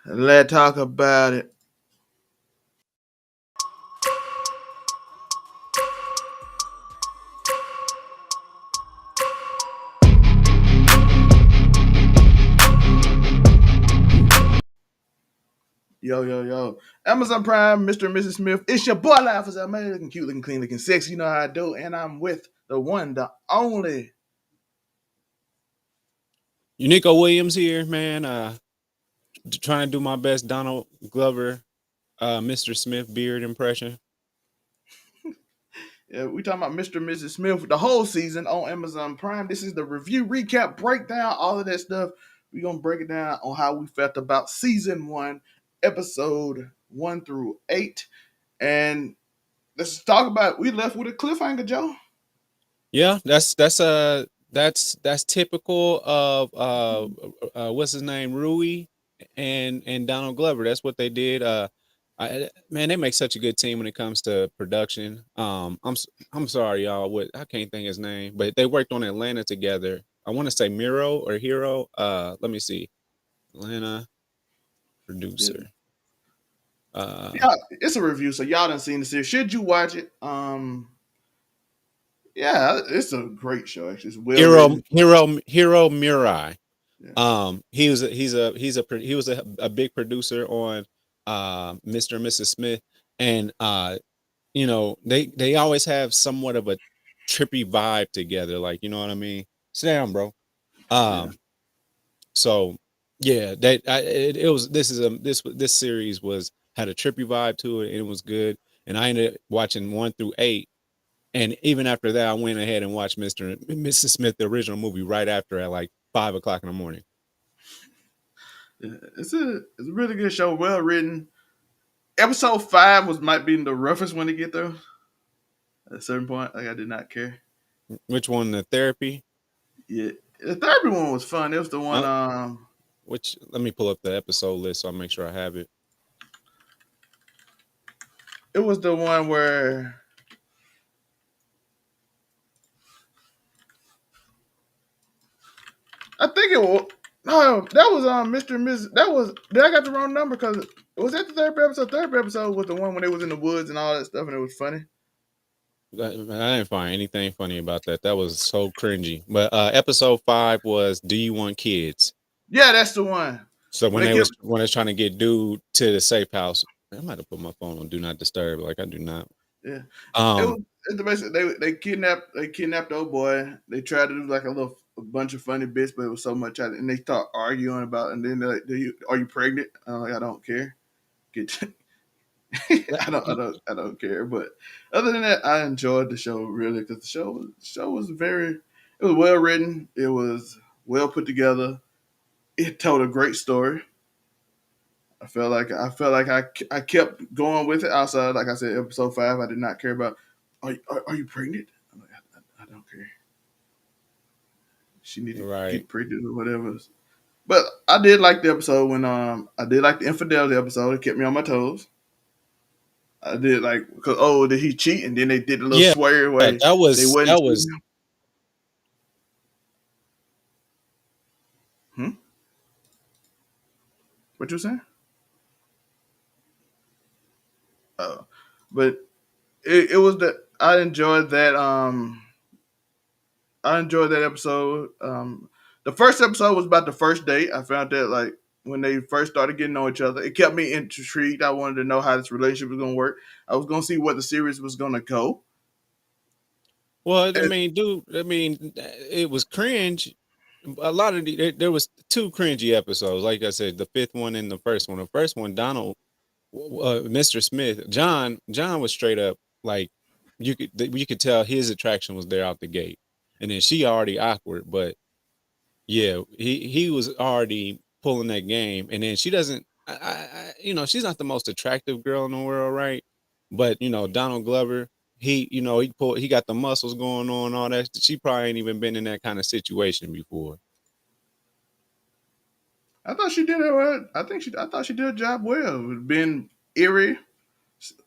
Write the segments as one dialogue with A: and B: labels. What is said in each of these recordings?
A: Let's talk about it. Yo, yo, yo. Amazon Prime, Mr. and Mrs. Smith. It's your boy, Life is man, looking cute, looking clean, looking sexy. You know how I do. And I'm with the one, the only.
B: Uniqo Williams here, man. Trying to do my best Donald Glover, Mr. Smith beard impression.
A: Yeah, we talking about Mr. and Mrs. Smith the whole season on Amazon Prime. This is the review, recap, breakdown, all of that stuff. We're going to break it down on how we felt about season 1, episode 1 through 8. And let's talk about, we left with a cliffhanger, Joe.
B: Yeah, that's typical of what's his name, Rui and Donald Glover. That's what they did. Man, they make such a good team when it comes to production. I'm sorry, y'all. I can't think his name, but they worked on Atlanta together. I want to say Miro or Hero. Let me see. Atlanta producer.
A: Yeah, it's a review, so y'all done seen the series. Should you watch it? Yeah, it's a great show. Actually, it's well written.
B: Hero Murai.
A: Yeah.
B: He was a big producer on Mr. and Mrs. Smith, and they always have somewhat of a trippy vibe together, like, you know what I mean. Sit down, bro.
A: Yeah.
B: So yeah, this series had a trippy vibe to it, and it was good. And I ended up watching 1 through 8. And even after that, I went ahead and watched Mr. and Mrs. Smith, the original movie, right after at like 5 o'clock in the morning.
A: Yeah, it's a really good show, well written. Episode 5 might be the roughest one to get through. At a certain point, like I did not care.
B: Which one? The therapy?
A: Yeah, the therapy one was fun. It was the one.
B: Let me pull up the episode list so I make sure I have it.
A: It was the one where I think it was. No, that was Mr. and Mrs. That was. Did I got the wrong number? Because was that the therapy episode? Therapy episode was the one when they was in the woods and all that stuff, and it was funny.
B: I didn't find anything funny about that. That was so cringy. But episode 5 was "Do You Want Kids?"
A: Yeah, that's the one.
B: So when they was trying to get dude to the safe house, I might have put my phone on do not disturb, like I do not.
A: Yeah. It's basically they kidnapped the old boy. They tried to do like a bunch of funny bits, but it was so much and they start arguing about it, and then they're like, are you pregnant? I'm like, I don't care. I don't care. But other than that, I enjoyed the show really, because the show was it was well written. It was well put together. It told a great story. I felt like I kept going with it. Outside, like I said, episode 5, I did not care about. Are you pregnant? I'm like, I don't care. She needed to get pregnant or whatever. But I did like the episode when I did like the infidelity episode. It kept me on my toes. I did like, because did he cheat? And then they did a little swear way.
B: That was.
A: What you saying? Oh, but it was I enjoyed that. I enjoyed that episode. The first episode was about the first date. I found that like when they first started getting to know each other, it kept me intrigued. I wanted to know how this relationship was going to work. I was going to see what the series was going to go.
B: Well, I mean, it was cringe. A lot of there was 2 cringy episodes. Like I said, the 5th one and the first one. The first one, Donald, Mr. Smith, John was straight up like you could tell his attraction was there out the gate, and then she already awkward, but yeah, he was already pulling that game, and then she doesn't. She's not the most attractive girl in the world, right? But Donald Glover, he got the muscles going on, all that. She probably ain't even been in that kind of situation before.
A: I thought she did it well. I thought she did a job well, being eerie,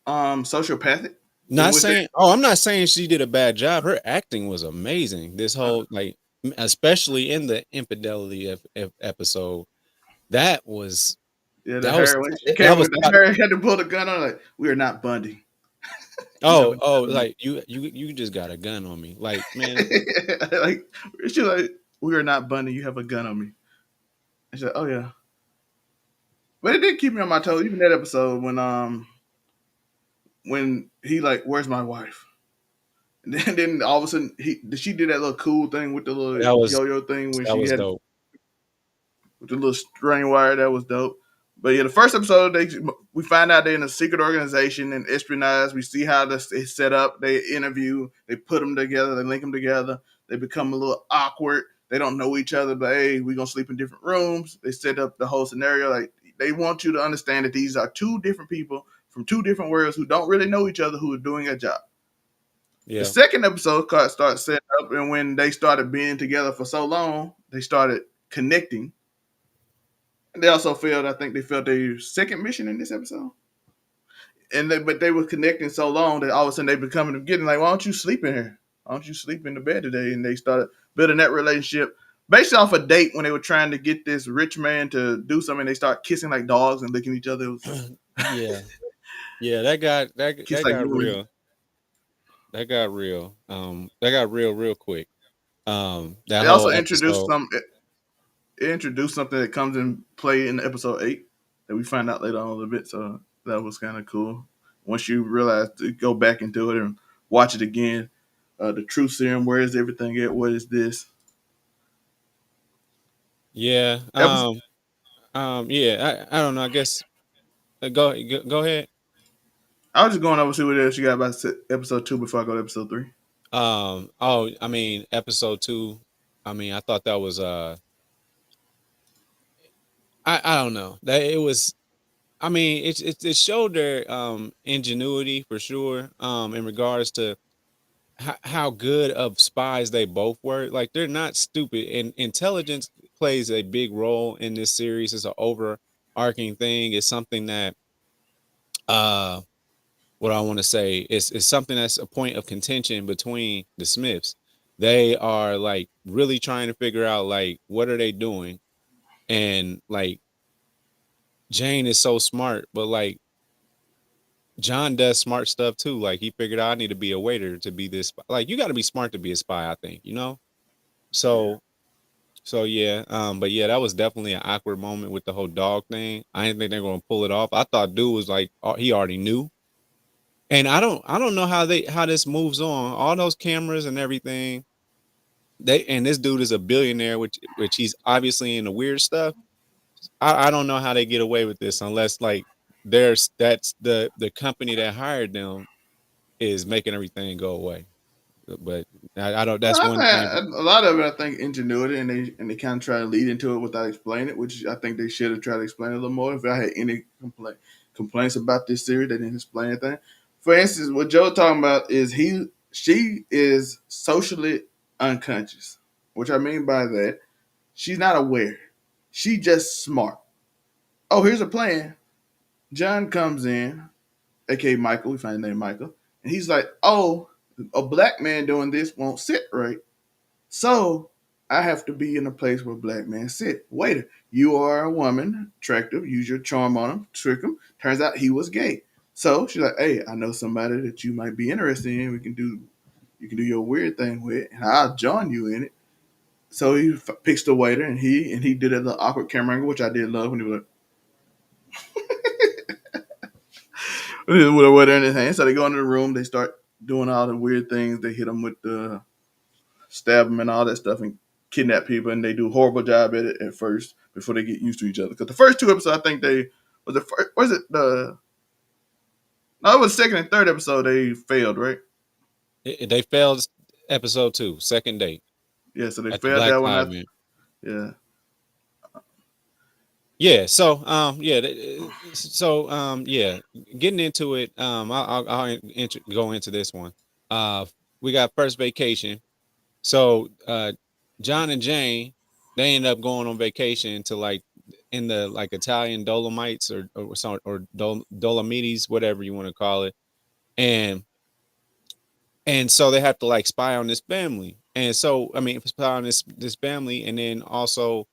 A: sociopathic.
B: I'm not saying she did a bad job. Her acting was amazing. This whole especially in the infidelity episode, That was
A: Yeah, the
B: that was
A: Harry when she
B: that
A: came
B: was
A: with the
B: top.
A: Harry had to pull the gun on like we are not Bundy. You have
B: Oh,
A: a
B: oh,
A: gun on me.
B: like you just got a gun on me. Like, man,
A: Like she like we are not Bundy. You have a gun on me. I said, oh yeah, but it did keep me on my toes. Even that episode when he like, where's my wife? And then all of a sudden she did that little cool thing with the little
B: that was
A: yo-yo thing when
B: that
A: she
B: was
A: had
B: dope.
A: with the little string wire. That was dope. But yeah, the first episode, we find out they're in a secret organization and espionage. We see how this is set up. They interview, they put them together, they link them together. They become a little awkward. They don't know each other, but hey, we're gonna sleep in different rooms. They set up the whole scenario. Like they want you to understand that these are two different people from two different worlds who don't really know each other who are doing a job. The
B: Yeah.
A: second episode starts setting up, and when they started being together for so long, they started connecting. And they also failed. I think they failed their second mission in this episode. But they were connecting so long that all of a sudden they becoming getting like, why don't you sleep in here? Why don't you sleep in the bed today? And they started building that relationship based off a date when they were trying to get this rich man to do something. They start kissing like dogs and licking each other. It was
B: Yeah. Yeah, that
A: kiss like
B: got
A: you and
B: real. That got real. That got real real quick. That
A: they also
B: whole
A: introduced
B: episode.
A: some. It introduced something that comes in play in episode 8 that we find out later on a little bit. So that was kind of cool. Once you realize to go back into it and watch it again, the truth serum. Where is everything at? What is this?
B: Yeah.
A: Episode,
B: Yeah, I don't know. I guess go ahead.
A: I was just going over to see what else you got about episode 2 before I go to episode 3.
B: Oh, I mean, episode 2, I mean, I thought that was I don't know. That it was I mean, it showed their ingenuity for sure in regards to how good of spies they both were. Like they're not stupid, and intelligence plays a big role in this series. It's an overarching thing. It's something that uh what I want to say is something that's a point of contention between the Smiths. They are like really trying to figure out like what are they doing, and like Jane is so smart, but like John does smart stuff too. Like he figured out I need to be a waiter to be this. Like you got to be smart to be a spy. I think you know.
A: Yeah.
B: So yeah. But yeah, that was definitely an awkward moment with the whole dog thing. I didn't think they're gonna pull it off. I thought dude was like he already knew. And I don't know how this moves on. All those cameras and everything. And this dude is a billionaire, which he's obviously into weird stuff. I don't know how they get away with this unless like there's that's the company that hired them is making everything go away. But I don't.
A: Well,
B: That's
A: I
B: one thing.
A: think a lot of it, I think, ingenuity, and they kind of try to lead into it without explaining it, which I think they should have tried to explain it a little more. If I had any complaints about this series, they didn't explain anything. For instance, what Joe talking about is she is socially unconscious. Which I mean by that, she's not aware. She just smart. Oh, here's a plan. John comes in, aka Michael. We find the name Michael, and he's like, "Oh, a black man doing this won't sit right." So I have to be in a place where black men sit. Waiter, you are a woman, attractive. Use your charm on him, trick him. Turns out he was gay. So she's like, "Hey, I know somebody that you might be interested in. You can do your weird thing with, and I'll join you in it." So he picks the waiter, and he did a little awkward camera angle, which I did love when he was with a waiter in his hand. So they go into the room, they start doing all the weird things. They hit him with the stab them and all that stuff and kidnap people, and they do a horrible job at it at first before they get used to each other. Because the first two episodes, I think they was the first, was it the no, it was the second and third episode they failed, right?
B: They failed episode 2, second date
A: Yeah, so they
B: at the
A: failed
B: Black
A: that one.
B: Tie event.
A: Yeah,
B: Yeah. So yeah. So yeah. Getting into it. Go into this one. Uh, we got first vacation. So John and Jane, they end up going on vacation to like in the like Italian Dolomites or Dolomites, whatever you want to call it, and so they have to like spy on this family, and so I mean spy on this family, and then also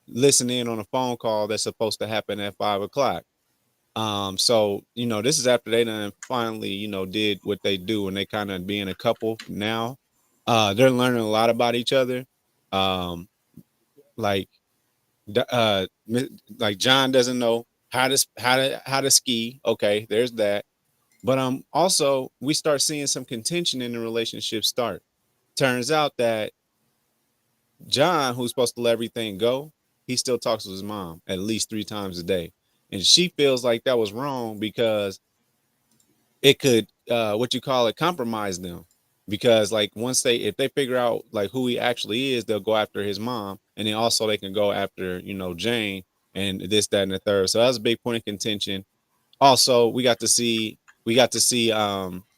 B: listen in on a phone call that's supposed to happen at 5 o'clock. So this is after they done finally, did what they do, and they kind of being a couple now. They're learning a lot about each other. Um, like, like John doesn't know how to ski. Okay, there's that. But also we start seeing some contention in the relationship start. Turns out that John, who's supposed to let everything go, he still talks to his mom at least 3 times a day. And she feels like that was wrong because it could what you call it, compromise them. Because like once if they figure out like who he actually is, they'll go after his mom. And then also they can go after, Jane and this, that, and the third. So that was a big point of contention. Also, we got to see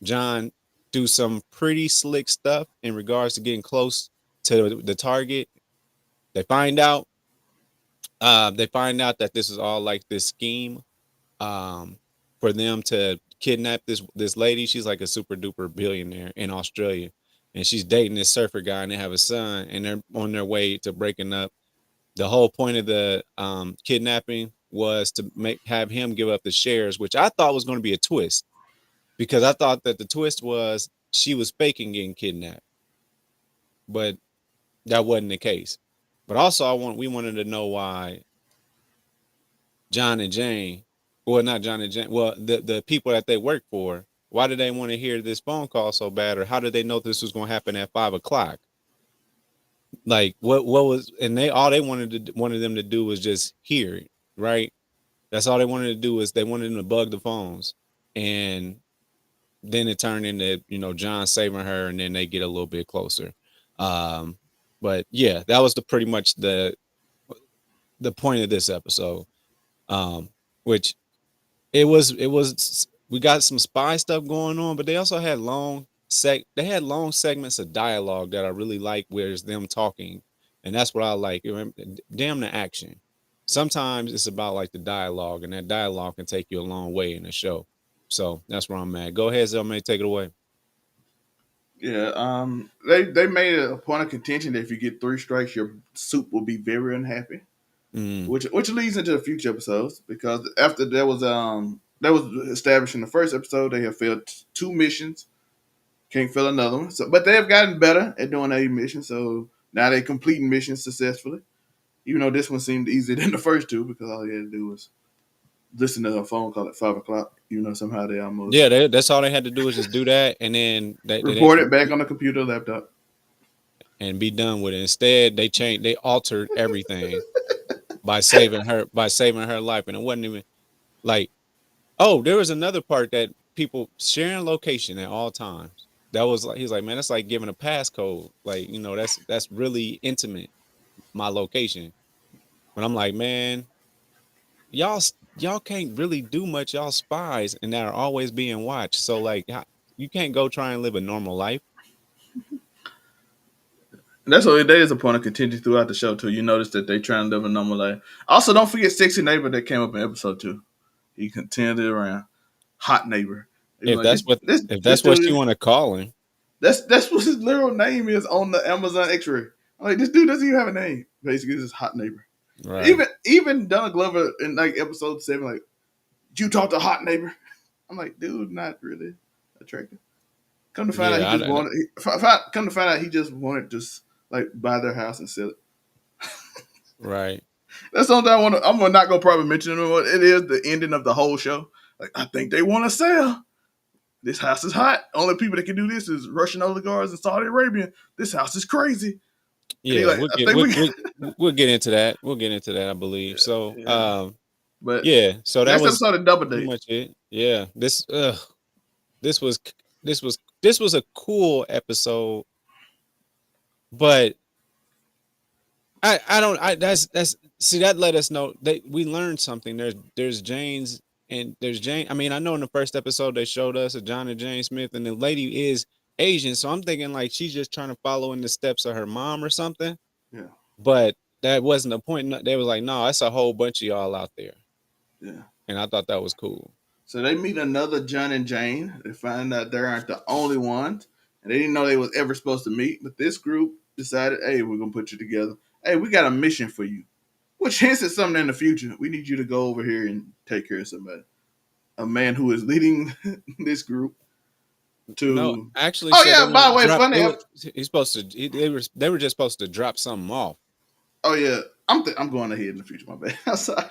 B: John do some pretty slick stuff in regards to getting close to the target. They find out that this is all like this scheme um for them to kidnap this lady. She's like a super duper billionaire in Australia, and she's dating this surfer guy, and they have a son, and they're on their way to breaking up. The whole point of the kidnapping was to have him give up the shares, which I thought was going to be a twist, because I thought that the twist was she was faking getting kidnapped, but that wasn't the case. But also, we wanted to know why John and Jane, well, not John and Jane, well, the people that they work for, why did they want to hear this phone call so bad, or how did they know this was going to happen at 5 o'clock? Like, what was, and they wanted them to do was just hear it, right? That's all they wanted to do, is they wanted them to bug the phones, and then it turned into John saving her, and then they get a little bit closer. Um, but yeah, that was pretty much the point of this episode. Which it was we got some spy stuff going on, but they also had long segments of dialogue that I really like, where it's them talking, and that's what I like. Damn the action. Sometimes it's about like the dialogue, and that dialogue can take you a long way in a show. So that's where I'm at. Go ahead, Zelmay, take it away.
A: Yeah, they made it a point of contention that if you get 3 strikes, your soup will be very unhappy,
B: Mm.
A: which leads into the future episodes, because after that was established in the first episode, they have failed 2 missions, can't fail another one. So, but they have gotten better at doing a mission, so now they completing missions successfully. Even though this one seemed easier than the first two, because all you had to do was listen to a phone call at 5 o'clock. Somehow they
B: Yeah,
A: almost
B: that's all they had to do is just do that, and then they
A: report it back on the computer laptop.
B: and be done with it. Instead, they altered everything by saving her life, and it wasn't even like, oh, there was another part that people sharing location at all times. That was like, he's like, man, that's like giving a passcode. Like, that's really intimate, my location. But I'm like, man, y'all can't really do much. Y'all spies and that are always being watched. So like, you can't go try and live a normal life.
A: And that's what it is, a point of contention throughout the show too. You notice that they trying to live a normal life. Also, don't forget Sexy Neighbor that came up in episode 2. He continued around. Hot Neighbor. They were
B: If
A: like,
B: that's what if
A: this
B: that's what you
A: dude.
B: want to call him,
A: That's what his literal name is on the Amazon X-ray. I'm like, this dude doesn't even have a name. Basically, this is Hot Neighbor.
B: right?
A: Even Donald Glover in like episode 7, like, did you talk to Hot Neighbor? I'm like, dude, not really attractive. Come to find out, he
B: Yeah,
A: just wanted. Come to find out, he just wanted to just like buy their house and sell it.
B: right.
A: That's something I want to. I'm not gonna probably mention it. It is the ending of the whole show. Like, I think they want to sell. This house is hot. Only people that can do this is Russian oligarchs and Saudi Arabia. This house is crazy. And he
B: Yeah,
A: like,
B: we'll
A: I
B: get
A: think
B: we'll,
A: we.
B: we'll, we'll get into that. We'll get into that, I believe. So,
A: Yeah, but
B: yeah. So that
A: next
B: was
A: episode of Double
B: pretty
A: Date.
B: much it. Yeah. This was this was a cool episode, but I don't I that's see, that let us know that we learned something. There's Jane's, and there's Jane. I mean, I know in the first episode they showed us a John and Jane Smith, and the lady is Asian, so I'm thinking like she's just trying to follow in the steps of her mom or something.
A: Yeah,
B: But that wasn't the point. They was like, no, that's a whole bunch of y'all out there,
A: yeah.
B: and I thought that was cool.
A: So they meet another John and Jane. They find out they aren't the only ones, and they didn't know they was ever supposed to meet. But this group decided, hey, we're gonna put you together. Hey, we got a mission for you. which hints at something in the future. We need you to go over here and take care of somebody. A man who is leading this group
B: No,
A: to.
B: actually
A: Oh
B: said they
A: yeah, by
B: want
A: the
B: to
A: way, it's
B: drop.
A: funny.
B: He's supposed to. They were just supposed to drop something off.
A: Oh yeah, I'm going ahead in the future. My bad. I'm sorry.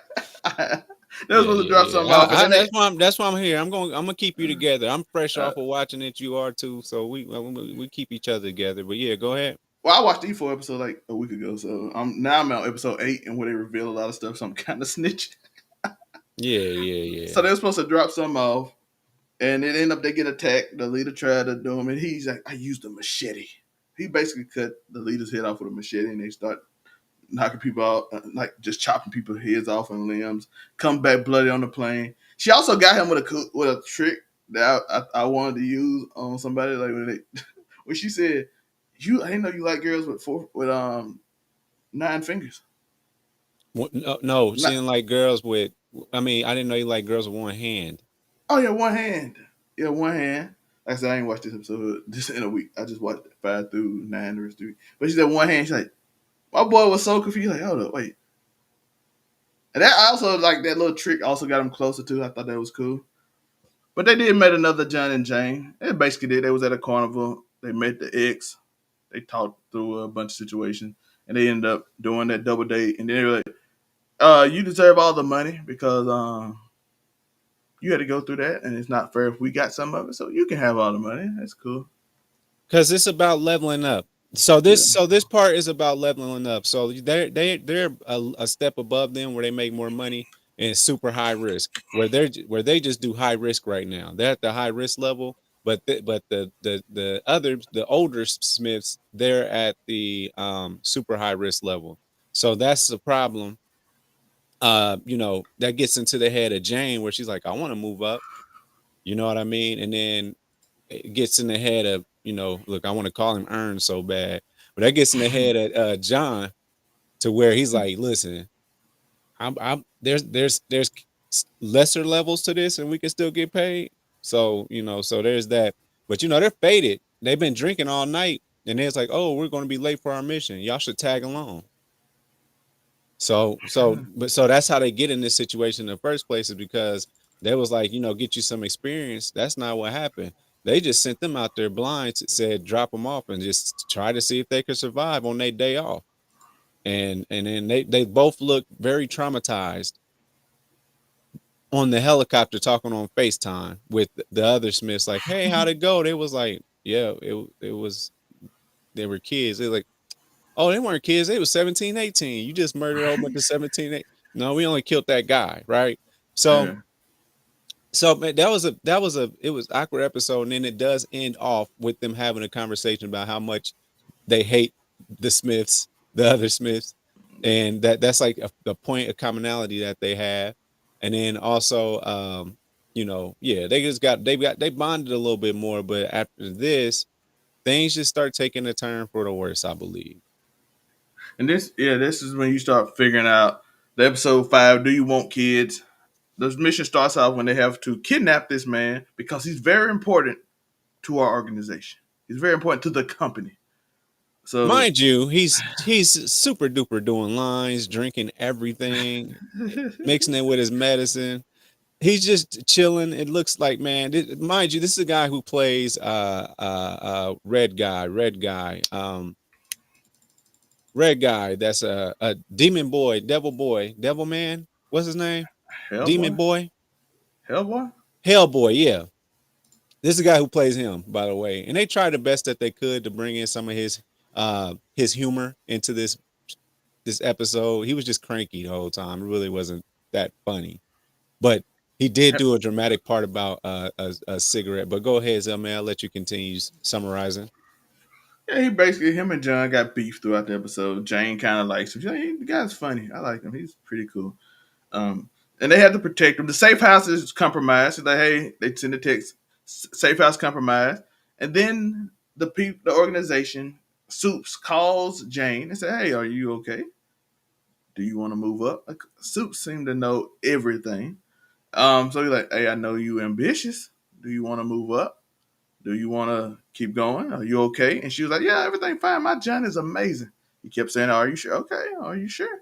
A: They were
B: Yeah,
A: supposed to
B: yeah,
A: drop something
B: yeah.
A: off, and then they.
B: That's why I'm here. I'm gonna keep you together. I'm fresh
A: Uh,
B: off of watching it. You are too. So we keep each other together. But yeah, go ahead.
A: well, I watched the E4 episode like a week ago, so I'm on episode 8, and where they reveal a lot of stuff. So I'm kind of snitching.
B: Yeah, yeah,
A: So
B: yeah.
A: they were supposed to drop something off, and it ended up they get attacked. The leader tried to do him, and he's like, "I used a machete." He basically cut the leader's head off with a machete, and they start knocking people out, like just chopping people's heads off and limbs. Come back bloody on the plane. She also got him with a trick that I wanted to use on somebody. Like when she said, I didn't know you like girls with 9 fingers."
B: No, no, she
A: Not,
B: didn't like girls with. I mean, I didn't know you like girls with one hand.
A: oh yeah, one hand. Yeah, one hand. Like I said, I ain't watched this episode just in a week. I just watched 5 through 9 the rest of the week. But she said one hand. She's like, my boy was so confused. Like, hold up, wait. And that also like that little trick also got him closer too. I thought that was cool. But they did meet another John and Jane. They basically did. They was at a carnival. They met the ex. They talked through a bunch of situations, and they ended up doing that double date. And then they were like, "You deserve all the money because you had to go through that, and it's not fair if we got some of it. So you can have all the money. That's cool."
B: Because it's about leveling up.
A: Yeah.
B: So this part is about leveling up. So they're a step above them where they make more money and super high risk. Where they just do high risk right now. They're at the high risk level, but the others, the older Smiths, they're at the super high risk level. So that's the problem. That gets into the head of Jane where she's like, I want to move up. You know what I mean? And then it gets in the head of, look, I want to call him Ern so bad, but that gets in the head of John to where he's like, listen, I'm there's lesser levels to this, and we can still get paid. So so there's that. But they're faded. They've been drinking all night, and it's like, oh, we're going to be late for our mission. Y'all should tag along. So that's how they get in this situation in the first place is because they was like, get you some experience. That's not what happened. They just sent them out there blind, said drop them off and just try to see if they could survive on their day off. And then they both look very traumatized on the helicopter talking on FaceTime with the other Smiths, like, hey, how'd it go? They was like, yeah, it was they were kids. They like, oh, they weren't kids. They was 17, 18. You just murdered a whole bunch of 17, 18. No, we only killed that guy, right? So,
A: Yeah.
B: man, it was awkward episode, and then it does end off with them having a conversation about how much they hate the Smiths, the other Smiths, and that's like the point of commonality that they have, and then also, yeah, they bonded a little bit more, but after this, things just start taking a turn for the worse, I believe.
A: And this is when you start figuring out the episode 5. Do you want kids? The mission starts out when they have to kidnap this man because he's very important to our organization. He's very important to the company. So
B: Mind you, he's super duper doing lines, drinking everything, mixing it with his medicine. He's just chilling. It looks like, man. Mind you, this is a guy who plays red guy. That's a demon boy, devil man. What's his name? Demon
A: Hellboy,
B: boy,
A: Hellboy.
B: Hellboy. Yeah, this is a guy who plays him, by the way. And they tried the best that they could to bring in some of his humor into this episode. He was just cranky the whole time. It really wasn't that funny, but he did do a dramatic part about a cigarette. But go ahead, Zelman. I'll let you continue summarizing.
A: Yeah, he basically him and John got beef throughout the episode. Jane kind of likes him. She's like, "Hey, the guy's funny. I like him. He's pretty cool." And they had to protect him. The safe house is compromised. It's like, hey, they send a text, safe house compromised, and then the organization Soups calls Jane and say, "Hey, are you okay? Do you want to move up?" Like, Soups seemed to know everything. So he's like, "Hey, I know you ambitious. Do you want to move up? Do you want to keep going? Are you okay?" And she was like, "Yeah, everything fine. My John is amazing." He kept saying, "Are you sure? Okay, are you sure?"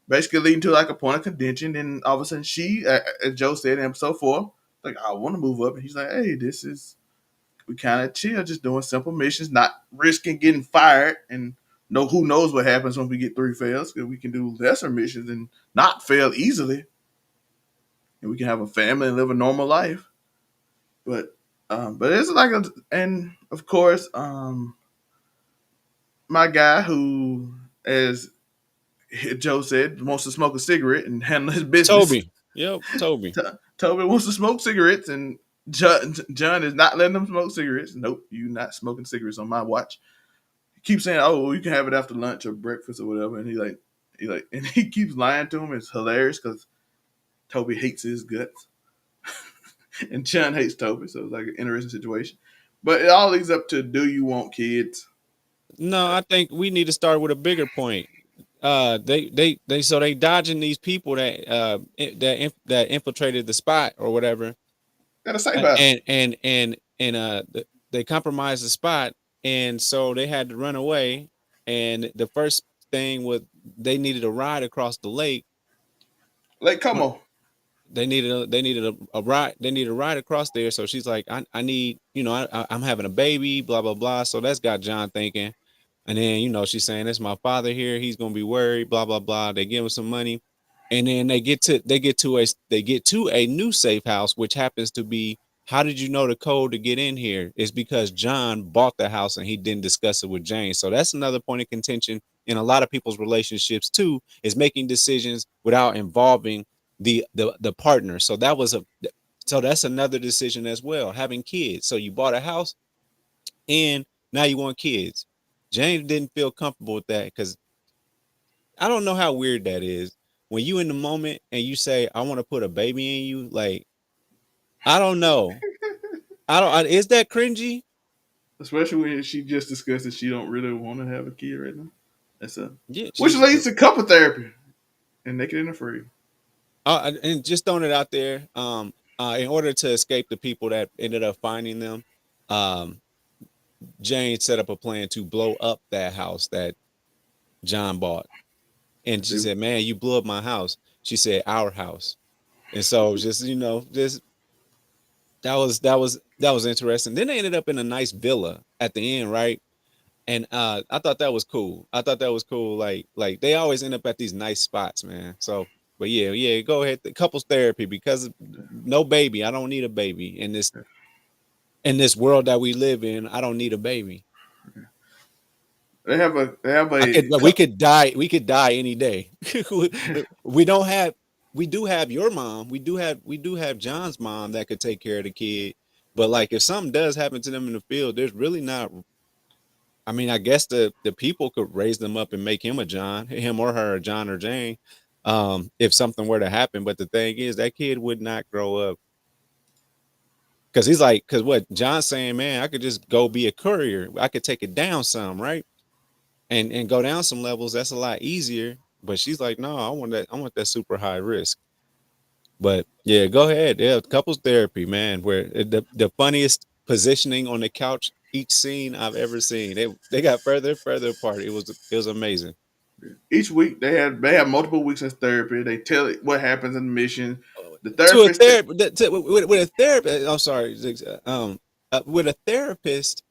A: basically leading to like a point of contention. And all of a sudden, she, as Joe said in episode 4, like, I want to move up, and he's like, hey, this is we kind of chill, just doing simple missions, not risking getting fired, and know who knows what happens when we get 3 fails. Because we can do lesser missions and not fail easily, and we can have a family and live a normal life. But it's like and of course, my guy who, as Joe said, wants to smoke a cigarette and handle his business.
B: Toby. Yep, Toby.
A: Toby wants to smoke cigarettes, and John is not letting him smoke cigarettes. Nope, you not smoking cigarettes on my watch. He keeps saying, "Oh, well, you can have it after lunch or breakfast or whatever," and and he keeps lying to him. It's hilarious because Toby hates his guts, and John hates Toby, so it's like an interesting situation. But it all leads up to: do you want kids?
B: No, I think we need to start with a bigger point. So they dodging these people that that infiltrated the spot or whatever,
A: Got a safe house.
B: they compromised the spot, and so they had to run away. And the first thing was they needed a ride across the lake.
A: Like, come on.
B: They needed a ride. They needed a ride across there. So she's like, I need, I'm having a baby, blah blah blah. So that's got John thinking. And then, she's saying, "That's my father here. He's gonna be worried." Blah blah blah. They give him some money, and then they get to a new safe house, which happens to be. How did you know the code to get in here? It's because John bought the house and he didn't discuss it with Jane. So that's another point of contention in a lot of people's relationships too, is making decisions without involving the partner. So that's another decision as well. Having kids. So you bought a house and now you want kids. James didn't feel comfortable with that because I don't know how weird that is. When you in the moment and you say, "I want to put a baby in you," like, I don't know. Is that cringy?
A: Especially when she just discussed that she don't really want to have a kid right now. That's a
B: Yeah,
A: which
B: she's
A: leads to couple therapy and naked and afraid.
B: and just throwing it out there. In order to escape the people that ended up finding them, um, Jane set up a plan to blow up that house that John bought. And she said, "Man, you blew up my house." She said, "Our house." And so just just that was interesting. Then they ended up in a nice villa at the end, right? And I thought that was cool. I thought that was cool. Like they always end up at these nice spots, man. So, but yeah, go ahead. The couples therapy because no baby. I don't need a baby in this world that we live in. I don't need a baby. We could die. We could die any day. we don't have. We do have your mom. We do have John's mom that could take care of the kid. But like, if something does happen to them in the field, there's really not. I mean, I guess the people could raise them up and make him or her, John or Jane, if something were to happen. But the thing is, that kid would not grow up because he's like, because what John's saying, man, I could just go be a courier. I could take it down some, right? And go down some levels. That's a lot easier. But she's like, no, I want that. I want that super high risk. But yeah, go ahead. Yeah, couples therapy, man. Where the funniest positioning on the couch each scene I've ever seen. They got further and further apart. It was amazing.
A: Each week they have multiple weeks of therapy. They tell it what happens in the mission. The
B: To a
A: therapist,
B: therapist, with a therapist. I'm sorry. With a therapist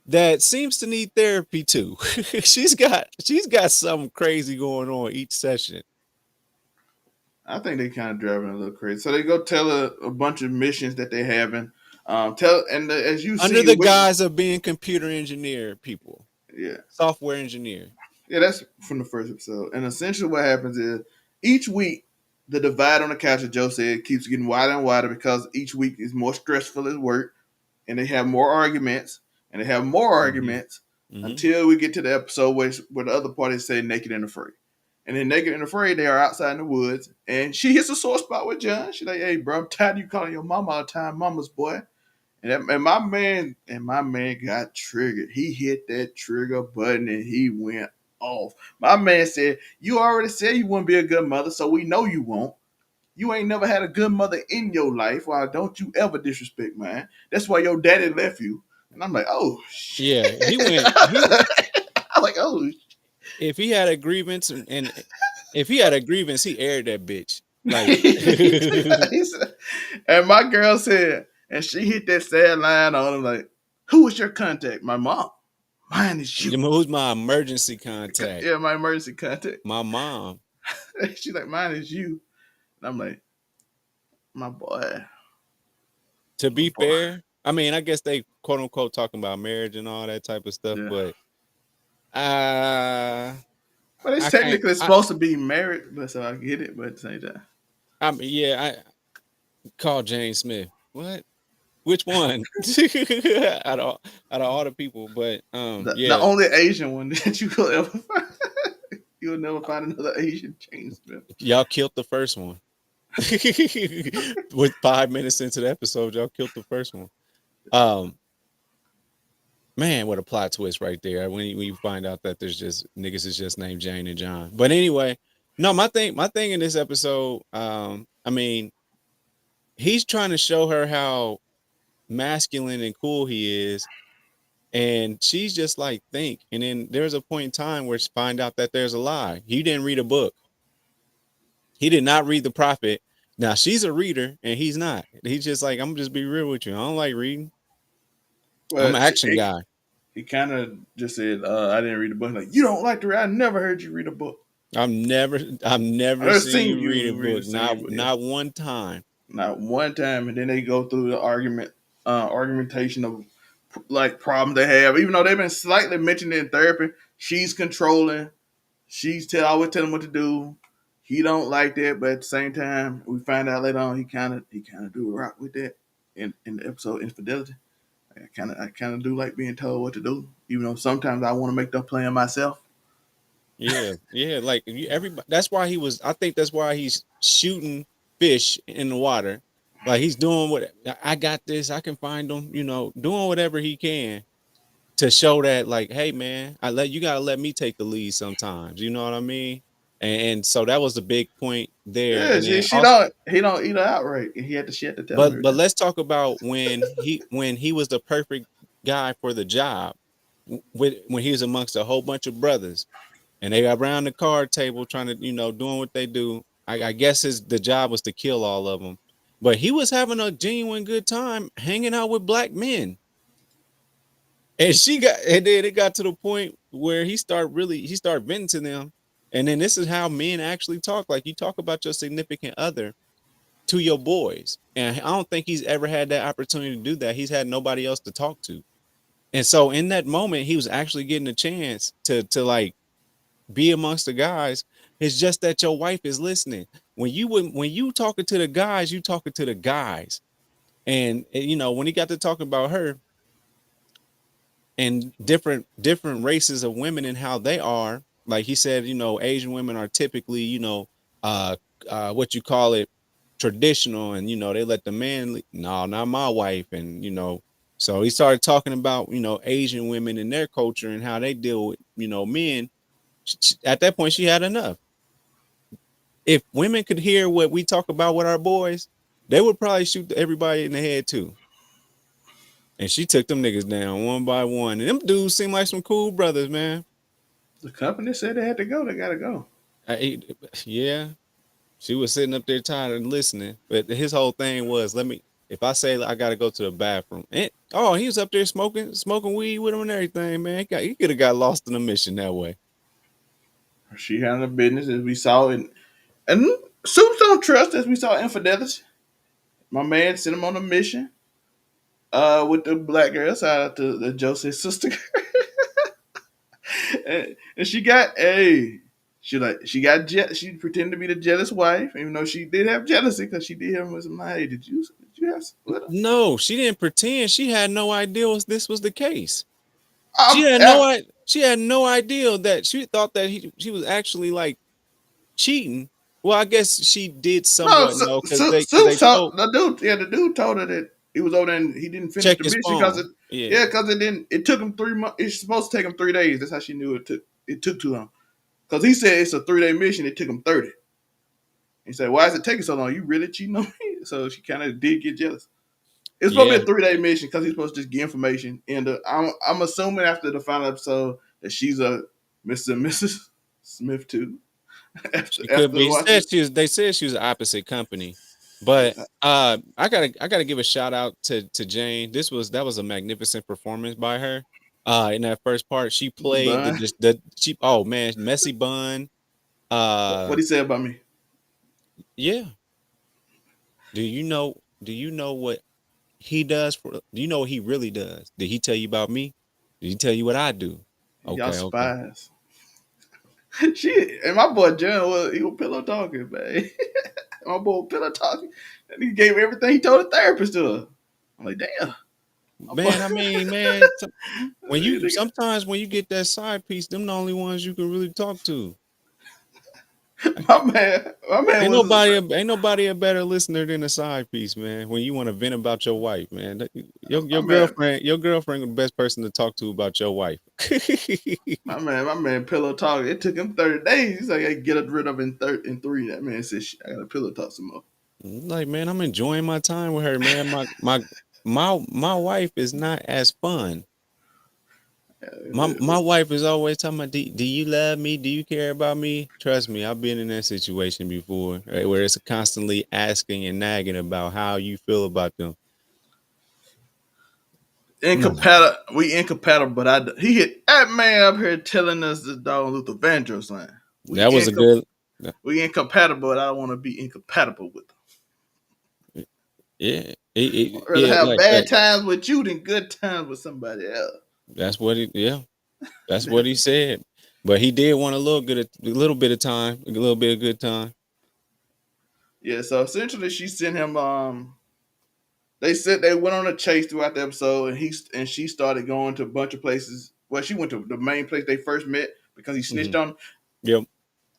B: that seems to need therapy too. she's got something crazy going on each session.
A: I think they kind of driving a little crazy. So they go tell a bunch of missions that they having. Tell and as you
B: Under
A: see,
B: the guise of being computer engineer people,
A: yeah,
B: software engineer.
A: yeah, that's from the first episode. And essentially, what happens is each week the divide on the couch, as Joe said, keeps getting wider and wider because each week is more stressful at work, and they have more arguments, and they have more
B: Hmm.
A: arguments
B: Hmm.
A: until we get to the episode where the other parties say naked and afraid. And then naked and afraid, they are outside in the woods, and she hits a sore spot with John. She's like, "Hey, bro, I'm tired of you calling your mama all the time, mama's boy." And my man got triggered. He hit that trigger button and he went off. My man said, "You already said you wouldn't be a good mother, so we know you won't. You ain't never had a good mother in your life. Why don't you ever disrespect mine? That's why your daddy left you." And I'm like, "Oh shit."
B: Yeah, he went. He
A: I'm like, "Oh
B: if he had a grievance and If he had a grievance, he aired that bitch. Like,
A: He said- and my girl said, and she hit that sad line on him like, "Who was your contact? My mom. Mine is you.
B: who's my emergency contact?
A: Yeah, my emergency contact."
B: My mom.
A: She's like, "Mine is you." And I'm like, "My boy,
B: To
A: my
B: be
A: boy."
B: fair, I mean, I guess they quote unquote talking about marriage and all that type of stuff,
A: Yeah,
B: but uh
A: but it's
B: I can't.
A: technically supposed to be married, but so I get it. But at the same time,
B: I mean, yeah, I call James Smith. What? Which one? out of out of all the people, but
A: the
B: yeah,
A: only Asian one that you could ever find, you'll never find another Asian James Smith.
B: y'all killed the first one. With 5 minutes into the episode, y'all killed the first one. Um, Man, what a plot twist right there when you find out that there's just niggas is just named Jane and John. But anyway, no, my thing in this episode, I mean, he's trying to show her how masculine and cool he is, and she's just like think. And then there's a point in time where she find out that there's a lie. He didn't read a book. He did not read the prophet. Now she's a reader and he's not. He's just like, I'm gonna just be real with you. I don't like reading. I'm
A: Well,
B: an action guy.
A: he kind of just said, "I didn't read the book." Like, you don't like to read. I never heard you read a book.
B: I've
A: I
B: never
A: never
B: seen
A: seen
B: you read
A: you
B: a
A: read the
B: book.
A: same
B: Not
A: book. Yeah.
B: not one time.
A: Not one time, and then they go through the argumentation of like problems they have. Even though they've been slightly mentioned in therapy, she's controlling. Always tell him what to do. He don't like that, but at the same time, we find out later on he kind of do rock with that in the episode Infidelity. I kind of do like being told what to do, even though sometimes I want to make the plan myself.
B: Yeah, yeah. Like everybody. That's why he was. I think that's why he's shooting fish in the water. Like he's doing what I got this. I can find them. Doing whatever he can to show that, like, hey man, you gotta let me take the lead sometimes. You know what I mean? And so that was the big point there.
A: Yeah,
B: And then
A: she
B: also,
A: don't he don't eat her outright. She had to tell him
B: but
A: everything.
B: let's talk about when he was the perfect guy for the job. When he was amongst a whole bunch of brothers and they got around the card table trying to, doing what they do. I guess the job was to kill all of them, but he was having a genuine good time hanging out with black men. And then it got to the point where he started venting to them. And then this is how men actually talk. Like you talk about your significant other to your boys. And I don't think he's ever had that opportunity to do that. He's had nobody else to talk to. And so in that moment, he was actually getting a chance to like be amongst the guys. It's just that your wife is listening. When you talking to the guys, you talking to the guys. And when he got to talking about her and different races of women and how they are, like he said, Asian women are typically, uh what you call it, traditional, and they let the man no, not my wife. And so he started talking about Asian women and their culture and how they deal with men. At that point she had enough. If women could hear what we talk about with our boys, they would probably shoot everybody in the head too. And she took them niggas down one by one. And them dudes seem like some cool brothers, man.
A: The company said they had to go. They got to go.
B: I, yeah, she was sitting up there tired and listening. But his whole thing was, if I say I got to go to the bathroom. He was up there smoking weed with him and everything, man. He could have got lost in the mission that way.
A: She handled business as we saw it. And Soups don't trust as we saw Infidelity. My man sent him on a mission with the black girl. Shout out to the Joseph's sister. and she got she pretended to be the jealous wife, even though she did have jealousy because she did him with some. Hey, did you have with her?
B: No, she didn't pretend. She had no idea this was the case.
A: Um, um,
B: She had no idea that she thought that she was actually like cheating. Well, I guess she did
A: no,
B: somewhat know because
A: Soup
B: they
A: told
B: told
A: the dude. Yeah, the dude told her that he was over there and he didn't finish
B: check
A: the
B: his
A: mission because
B: phone.
A: it.
B: Yeah,
A: Yeah, because it didn't. It took him 3 months. It's supposed to take him 3 days. That's how she knew it took. It took too long because he said it's a 3 day mission. It took him 30. He said, "Why is it taking so long? You really cheating on me?" So she kind of did get jealous. It's supposed to
B: yeah,
A: be a 3 day mission because he's supposed to just get information. And I'm assuming after the final episode that she's a Mr. and Mrs. Smith too. after
B: She could
A: after
B: be.
A: watching.
B: They said she was the opposite company, but I gotta give a shout out to Jane. That was a magnificent performance by her. In that first part, she
A: The
B: played
A: bun.
B: the she. Oh man, messy bun.
A: What
B: Uh,
A: he said about me?
B: yeah. Do you know what he does for? Do you know what he really does? Did he tell you about me? Did he tell you what I do?
A: Y'all
B: Okay, okay.
A: spies. Shit, and my boy John was pillow talking, man. My boy pillow talking, and he gave everything he told the therapist to her. I'm like, damn, my boy.
B: Man, I mean, man, when you
A: Nigga,
B: sometimes when you get that side piece, them the only ones you can really talk to.
A: my man was.
B: Ain't nobody a better listener than a side piece, man. When you want to vent about your wife, man.
A: My man,
B: Your girlfriend, the best person to talk to about your wife.
A: my man, pillow talking. It took him 30 days. He's like, I get rid of in three. That man said, shit, I got to pillow talk some more.
B: Like, man, I'm enjoying my time with her, man. My wife is not as fun. My wife is always talking about, do you love me? Do you care about me? Trust me, I've been in that situation before, right, where it's constantly asking and nagging about how you feel about them. No.
A: Incompatible. We incompatible, but he hit that man up here telling us this dog Luther Vandross line. We
B: That was a
A: incom-
B: good.
A: we incompatible, but I don't want to be incompatible with them.
B: Yeah,
A: I'd rather
B: yeah,
A: have bad
B: like
A: times with you than good times with somebody else.
B: that's what he. Yeah, that's what he said. But he did want a little bit of time, a little bit of good time.
A: Yeah, so essentially she sent him they said they went on a chase throughout the episode and she started going to a bunch of places. Well, she went to the main place they first met because he snitched
B: Hmm.
A: on him.
B: Yep,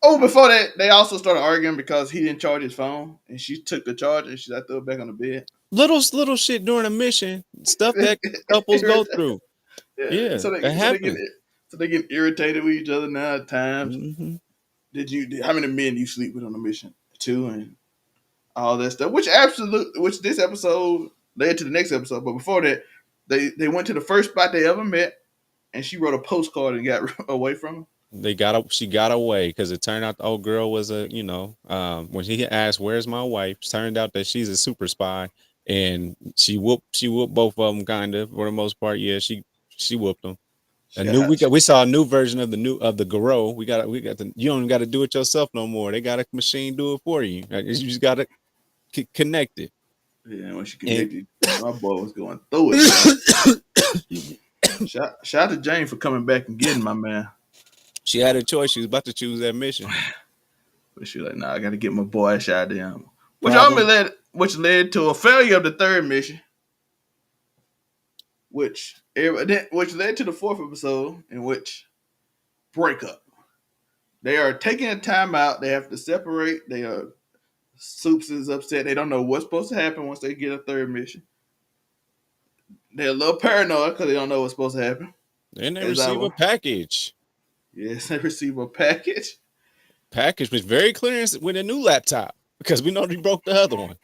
A: Oh, before that, they also started arguing because he didn't charge his phone and she took the charge and she threw it back on the bed.
B: little shit during a mission, stuff that couples go through.
A: Yeah,
B: Yeah,
A: so
B: that happens.
A: they get irritated with each other now at times.
B: Hmm.
A: How many men do you sleep with on a mission? Two and all that stuff. Which this episode led to the next episode. But before that, they went to the first spot they ever met, and she wrote a postcard and got away from him.
B: She got away because it turned out the old girl was when he asked where's my wife, it turned out that she's a super spy, and she whooped both of them kind of for the most part. Yeah, she whooped them. A
A: She
B: new
A: got,
B: we saw a new version of the Garou. We got the you don't got to do it yourself no more. They got a machine do it for you. You just got to connect it.
A: yeah, when she
B: And
A: connected, my boy was going through it, boy. Shout out to Jane for coming back and getting my man.
B: she had a choice. She was about to choose that mission.
A: But she was like, nah, I got to get my boy shot down.
B: Problem.
A: Which led to a failure of the third mission, which led to the fourth episode, in which breakup. They are taking a time out. They have to separate. They are Soups is upset. They don't know what's supposed to happen once they get a third mission. They're a little paranoid because they don't know what's supposed to happen.
B: Then they
A: As I
B: receive a
A: will.
B: package.
A: Yes, they receive a package.
B: Package was very clear with a new laptop because we know they broke the other one.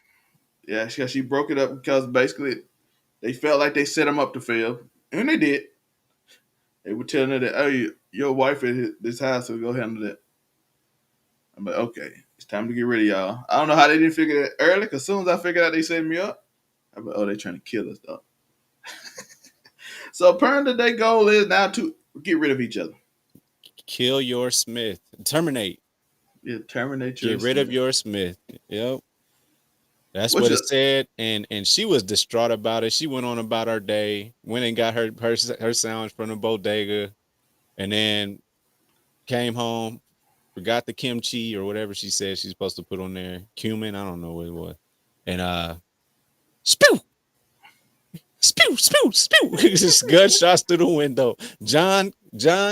A: Yeah, she broke it up because basically they felt like they set them up to fail, and they did. They were telling her that, oh, your wife at this house, so go handle that. I'm like, okay, it's time to get rid of y'all. I don't know how they didn't figure that early, because as soon as I figured out they set me up, I'm like, oh, they trying to kill us, though. So apparently their goal is now to get rid of each other.
B: Kill your Smith. Terminate.
A: Yeah, terminate your
B: Get rid of
A: Smith.
B: your Smith. Yep. That's
A: Which
B: what it
A: is,
B: said. And she was distraught about it. She went on about her day, went and got her sandwich from the bodega, and then came home, forgot the kimchi or whatever she said she's supposed to put on there. Cumin, I don't know what it was. And spew, spew. Just gunshots through the window. John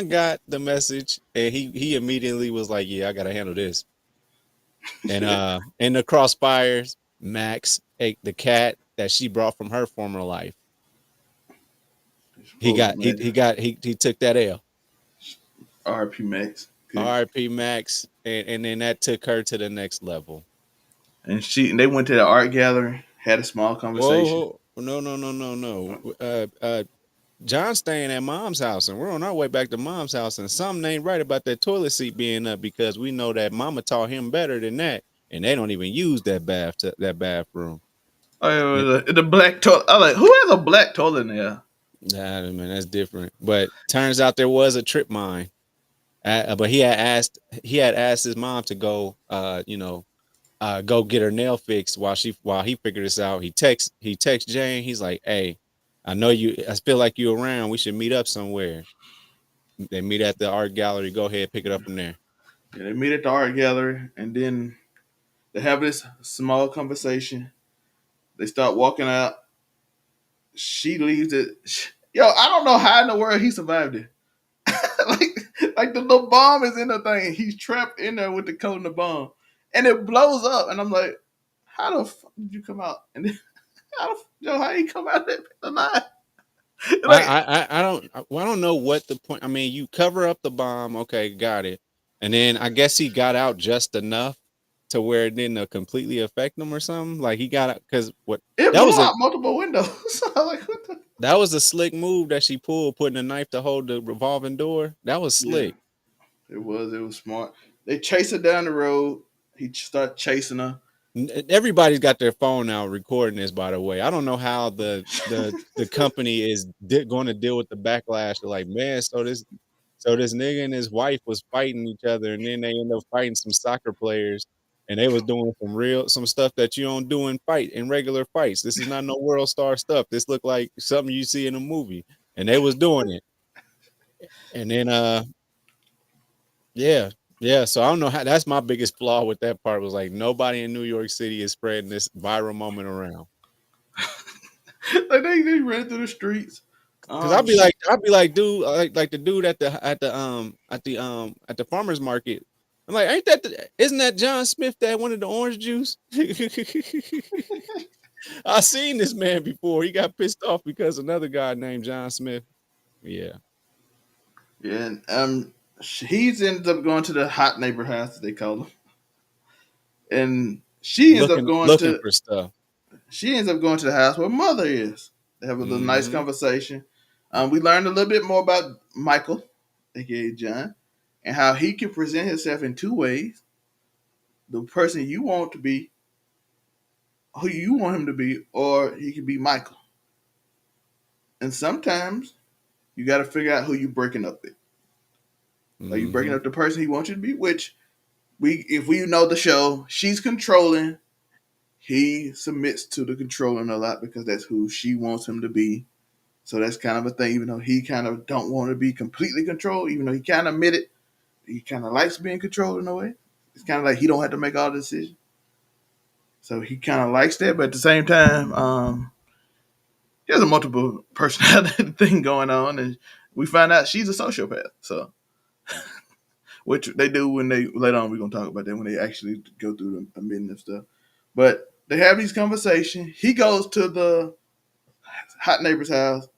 B: got the message and he immediately was like, yeah, I gotta handle this. And in the crossfires, Max, the cat that she brought from her former life,
A: man,
B: he took that L.
A: RP Max.
B: RP Max, and then that took her to the next level.
A: And they went to the art gallery, had a small conversation.
B: Whoa, no. John's staying at mom's house, and we're on our way back to mom's house, and something ain't right about that toilet seat being up because we know that mama taught him better than that, and they don't even use that bathroom.
A: Oh,
B: And,
A: yeah, the black toilet. I like who has a black toilet in there?
B: nah, man, that's different. But turns out there was a trip mine. But he had asked his mom to go, go get her nail fixed while he figured this out. He texts Jane. He's like, "Hey, I know you. I feel like you around. We should meet up somewhere." They meet at the art gallery. Go ahead, pick it up from there.
A: Yeah, they meet at the art gallery, and then they have this small conversation. They start walking out. She leaves it. Yo, I don't know how in the world he survived it. like the little bomb is in the thing. He's trapped in there with the code and the bomb, and it blows up. And I'm like, how the fuck did you come out? And then, how you come out there alive?
B: I
A: Like,
B: I don't know what the point. I mean, you cover up the bomb. Okay, got it. And then I guess he got out just enough to where it didn't completely affect him or something. Like he got out because what
A: it
B: that
A: blew
B: was a
A: out multiple windows. I'm like, what the?
B: that was a slick move that she pulled, putting a knife to hold the revolving door. That was
A: Yeah,
B: slick.
A: it was. It was smart. They chase her down the road. He start chasing her.
B: Everybody's got their phone now recording this. By the way, I don't know how the company is going to deal with the backlash. They're like, man, so this nigga and his wife was fighting each other, and then they end up fighting some soccer players, and they was doing some stuff that you don't do in regular fights. This is not no world star stuff. This looked like something you see in a movie, and they was doing it. And then yeah, yeah. So I don't know how. That's my biggest flaw with that part was like nobody in New York City is spreading this viral moment around.
A: Like they ran through the streets.
B: Cause
A: She
B: I'd be like, dude, like the dude at the farmers market. I'm like, isn't that John Smith that wanted the orange juice? I seen this man before. He got pissed off because another guy named John Smith. Yeah,
A: Yeah, and he's ends up going to the hot neighbor house, as they call him, and
B: looking for stuff.
A: she ends up going to the house where mother is. They have a little nice
B: Hmm.
A: conversation. We learned a little bit more about Michael, aka John, and how he can present himself in two ways: the person you want to be, who you want him to be, or he can be Michael. And sometimes you got to figure out who you breaking up with. Are you breaking
B: Hmm.
A: up the person he wants you to be? Which if we know the show, she's controlling. He submits to the controlling a lot because that's who she wants him to be. So that's kind of a thing, even though he kind of don't want to be completely controlled, even though he kind of admitted he kind of likes being controlled in a way. It's kind of like he don't have to make all the decisions. So he kind of likes that, but at the same time, there's a multiple personality thing going on, and we find out she's a sociopath. So, which they do when they later on we're gonna talk about that when they actually go through the admitting of stuff. But they have these conversations. He goes to the hot neighbor's house,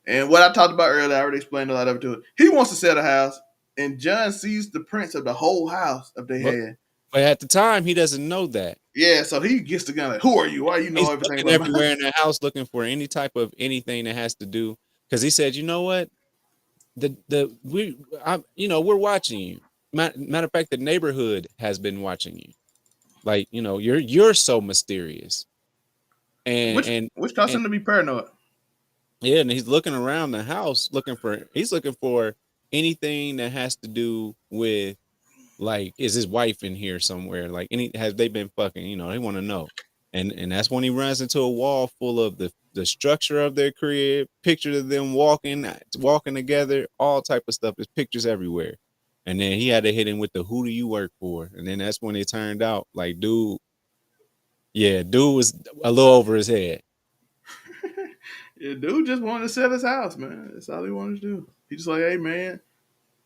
A: and what I talked about earlier, I already explained a lot of it to it. He wants to sell the house, and John sees the prints of the whole house that they
B: But
A: had.
B: but at the time, he doesn't know that.
A: Yeah, so he gets the gun like, "Who are you? Why you know
B: He's
A: everything
B: looking
A: about my
B: everywhere in
A: house?"
B: the house looking for any type of anything that has to do. Because he said, you know what, the we we're watching you. Matter of fact, the neighborhood has been watching you. Like you're so mysterious, and
A: which
B: and
A: which caused
B: and
A: him to be paranoid.
B: yeah, and he's looking around the house he's looking for anything that has to do with, like, is his wife in here somewhere? Like, any has they been fucking? They want to know. And that's when he runs into a wall full of the structure of their crib, pictures of them walking together, all type of stuff. There's pictures everywhere. And then he had to hit him with the who do you work for? And then that's when it turned out like dude was a little over his head.
A: Yeah, dude just wanted to sell his house, man. That's all he wanted to do. He just like, hey, man,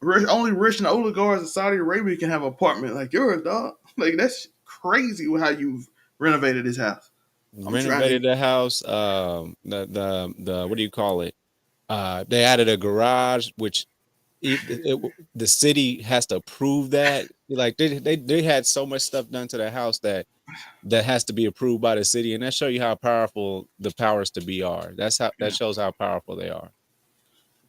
A: only rich and oligarchs in Saudi Arabia can have an apartment like yours, dog. Like that's crazy how you've renovated his house. I'm trying to.
B: Renovated the house. The what do you call it? They added a garage, which the city has to approve that. Like they had so much stuff done to the house that has to be approved by the city, and that show you how powerful the powers to be are. That
A: Yeah,
B: shows how powerful they are.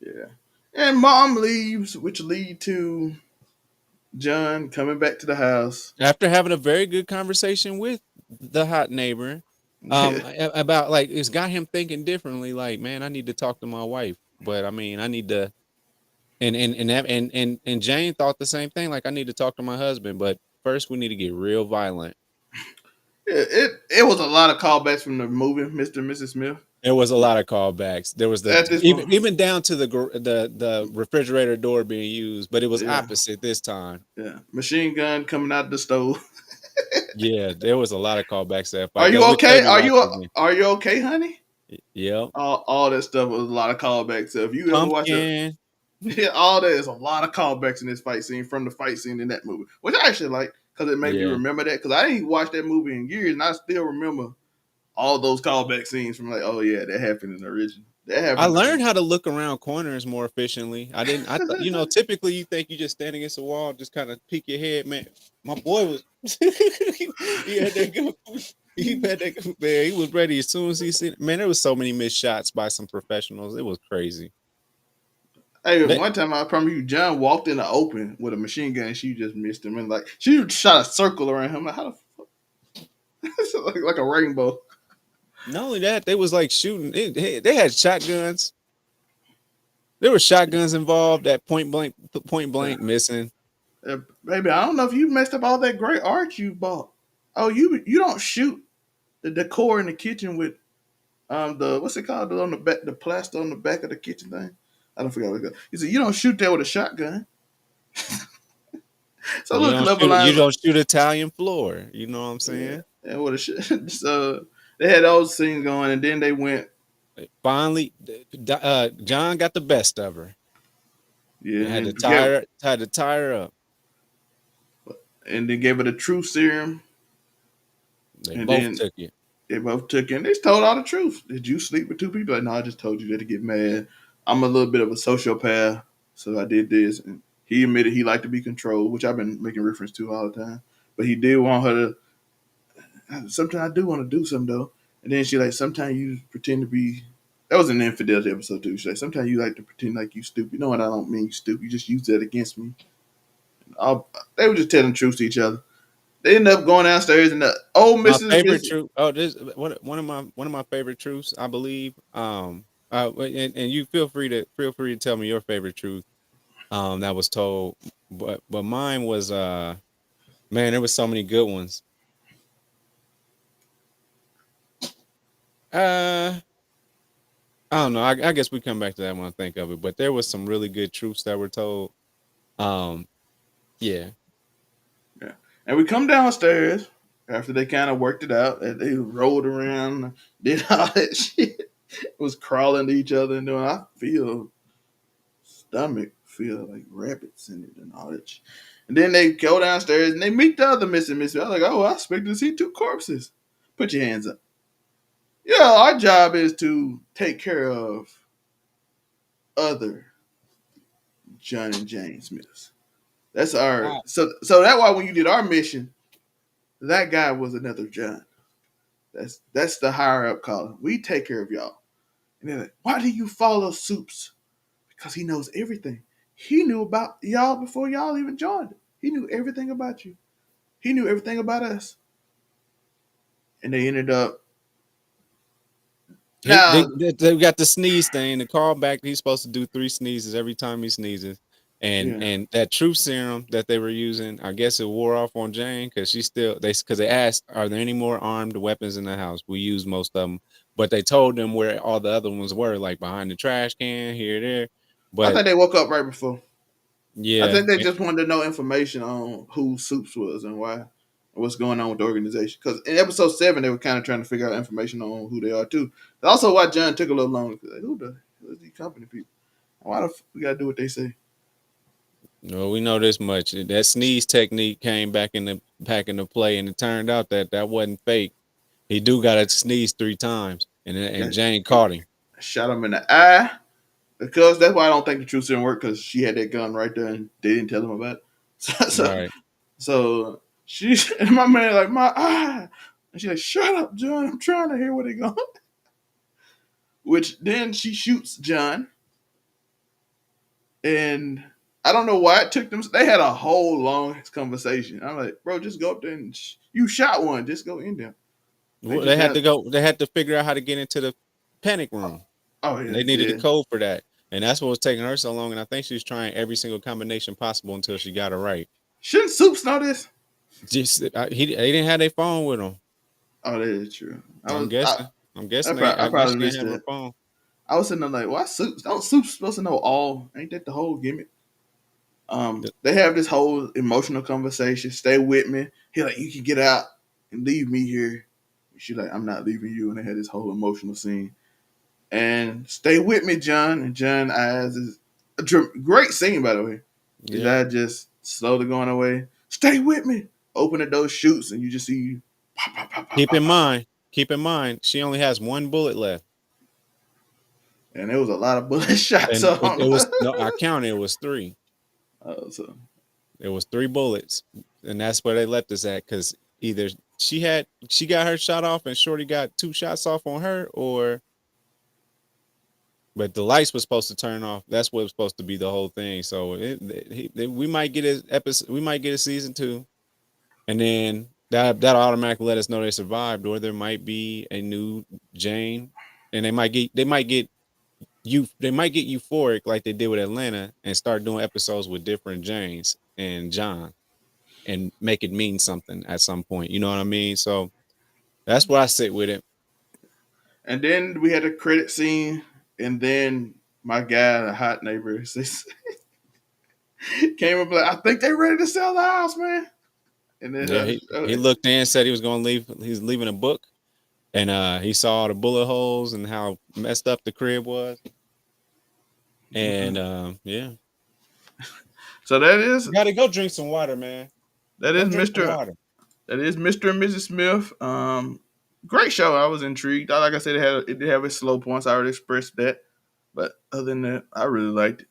A: Yeah. And mom leaves, which lead to John coming back to the house.
B: After having a very good conversation with the hot neighbor,
A: Yeah.
B: about like it's got him thinking differently. Like, man, I need to talk to my wife, but I mean, I need to. And Jane thought the same thing. Like, I need to talk to my husband, but first we need to get real violent.
A: It was a lot of callbacks from the movie Mr. and Mrs. Smith.
B: There was a lot of callbacks. There was the
A: At this
B: even
A: point,
B: even down to the refrigerator door being used, but it was
A: yeah,
B: opposite this time.
A: yeah, machine gun coming out the stove.
B: Yeah, there was a lot of callbacks to that
A: Are
B: fight.
A: you
B: That which
A: okay?
B: made me watch it again.
A: Are you okay, honey?
B: Yep.
A: All that stuff was a lot of callbacks. So if you ever watch it,
B: Pumpkin.
A: yeah, all that is a lot of callbacks in this fight scene from the fight scene in that movie, which I actually like because it made me
B: Yeah.
A: remember that because I didn't watch that movie in years and I still remember all those callback scenes from like, oh yeah, that happened in the original. That
B: I
A: happened in the
B: learned how to look around corners more efficiently. I didn't. I thought,
A: original.
B: typically you think you just stand against the wall, just kind of peek your head. Man, my boy was. he had that good. He had that good, man. He was ready as soon as he seen. Man, there was so many missed shots by some professionals. It was crazy.
A: Hey,
B: That,
A: one time I promise you, John walked in the open with a machine gun and she just missed him. And like, she shot a circle around him. Like, how the fuck? like a rainbow.
B: not only that, they was like shooting. They had shotguns. There were shotguns involved at point
A: Yeah.
B: blank missing.
A: Baby, I don't know if you messed up all that great art you bought. Oh, you don't shoot the decor in the kitchen with the what's it called on the back, the plaster on the back of the kitchen thing. I don't forget what it called. He said you don't shoot that with a shotgun. So
B: You
A: little
B: don't
A: clever
B: shoot. You
A: lines.
B: don't shoot Italian floor. You know what I'm
A: Yeah,
B: saying?
A: and what a shit. So they had those scenes going, and then they went.
B: Finally, John got the best of her.
A: Yeah,
B: And
A: and then gave
B: had to tie her up.
A: her the truth serum,
B: They
A: and
B: both
A: then
B: took it.
A: they both took it. And they told all the truth. Did you sleep with two people? Like, no, I just told you that to get mad. I'm a little bit of a sociopath, so I did this. And he admitted he liked to be controlled, which I've been making reference to all the time. But he did want her to. Sometimes I do want to do something though. And then she like, sometimes you pretend to be. That was an infidelity episode too. She like, sometimes you like to pretend like you stupid. You know what? I don't mean you stupid. You just use that against me. They were just telling the truth to each other. They ended up going downstairs and the old
B: My
A: Mrs.
B: favorite
A: Miss.
B: truth. Oh, this one of my favorite truths, I believe. And you feel free to tell me your favorite truth. That was told, but mine was man, there was so many good ones. Uh, I don't know. I guess we come back to that when I think of it. But there was some really good truths that were told. Um, yeah,
A: Yeah. And we come downstairs after they kind of worked it out. And they rolled around, did all that shit. Was crawling to each other and doing. I feel stomach feel like rabbits in it and all that. Shit. And then they go downstairs and they meet the other missing Miss. I was like, oh, I expected to see two corpses. Put your hands up. Yeah, our job is to take care of other John and Jane Smiths. That's our
B: I,
A: so that's why when you did our mission, that guy was another John. That's the higher up calling. We take care of y'all. And they're like, why do you follow Soups? Because he knows everything. He knew about y'all before y'all even joined. He knew everything about you. He knew everything about us. And they ended up
B: He
A: now.
B: they got the sneeze thing. The callback. He's supposed to do 3 sneezes every time he sneezes, and
A: Yeah,
B: and that truth serum that they were using, I guess it wore off on Jane because she still they asked, are there any more armed weapons in the house? We used most of them, but they told them where all the other ones were, like behind the trash can, here, there.
A: I
B: But
A: think they woke up right before. I
B: yeah,
A: think they just wanted to know information on who Soups was and why, and what's going on with the organization. Because in episode 7, they were kind of trying to figure out information on who they are too. Also, why John took a little longer. Like, who the hell is these company people? Why the we gotta do what they say?
B: no, we know this much. That sneeze technique came back into play, and it turned out that that wasn't fake. He do got to sneeze 3 times, and
A: Got
B: Jane caught him.
A: shot him in the eye. Because that's why I don't think the truth didn't work. Because she had that gun right there and they didn't tell him about it.
B: Right.
A: So she and my man like my eye, and she's like, "Shut up, John. I'm trying to hear where they going." Which then she shoots John. And I don't know why it took them. They had a whole long conversation. I'm like, bro, just go up there and you shot one. Just go in there. They
B: Well,
A: just
B: they had
A: had.
B: to go. They had to figure out how to get into the panic room.
A: Oh
B: They
A: yeah,
B: needed a
A: yeah.
B: code for that, and that's what was taking her so long. And I think she was trying every single combination possible until she got it right.
A: Shouldn't Soups know this?
B: Just they didn't have their phone with them.
A: Oh, that is true.
B: I'm guessing. I'm guessing
A: I
B: I guess
A: probably
B: she didn't
A: missed
B: have her
A: that.
B: phone.
A: I was sitting there like, why Soups? Don't Soups supposed to know all? Ain't that the whole gimmick? They have this whole emotional conversation. Stay with me. He like, you can get out and leave me here. She like, I'm not leaving you. And they had this whole emotional scene. And stay with me, John. And John eyes is a great scene, by the way. His
B: Yeah.
A: eyes just slowly going away. Stay with me. Open the door, shoots, and you just see pop, pop, pop, pop,
B: Keep
A: pop,
B: in
A: pop.
B: mind. Keep in mind. She only has one bullet left,
A: And there was a lot of bullet shots
B: and
A: on
B: it
A: her.
B: was no. I counted. It was three.
A: So
B: It was three bullets, and that's where they left us at. Because either she got her shot off, and Shorty got two shots off on her, or but the lights was supposed to turn off. That's what was supposed to be the whole thing. So we might get a episode. We might get a season two, and then that automatically let us know they survived, or there might be a new Jane, and they might get euphoric like they did with Atlanta and start doing episodes with different Janes and John and make it mean something at some point. You know what I mean? So that's where I sit with it.
A: and then we had a credit scene, and then my guy, the hot neighbor, came up like, I think they ready to sell the house, man. And then
B: Yeah, he looked in, said he was gonna leave. He's leaving a book, and he saw the bullet holes and how messed up the crib was. And yeah,
A: so
B: you gotta go drink some water, man.
A: that
B: Go
A: is
B: drink some
A: Mr.
B: water.
A: That is Mr. and Mrs. Smith. Great show. I was intrigued. Like I said, it did have its slow points. I already expressed that, but other than that, I really liked it.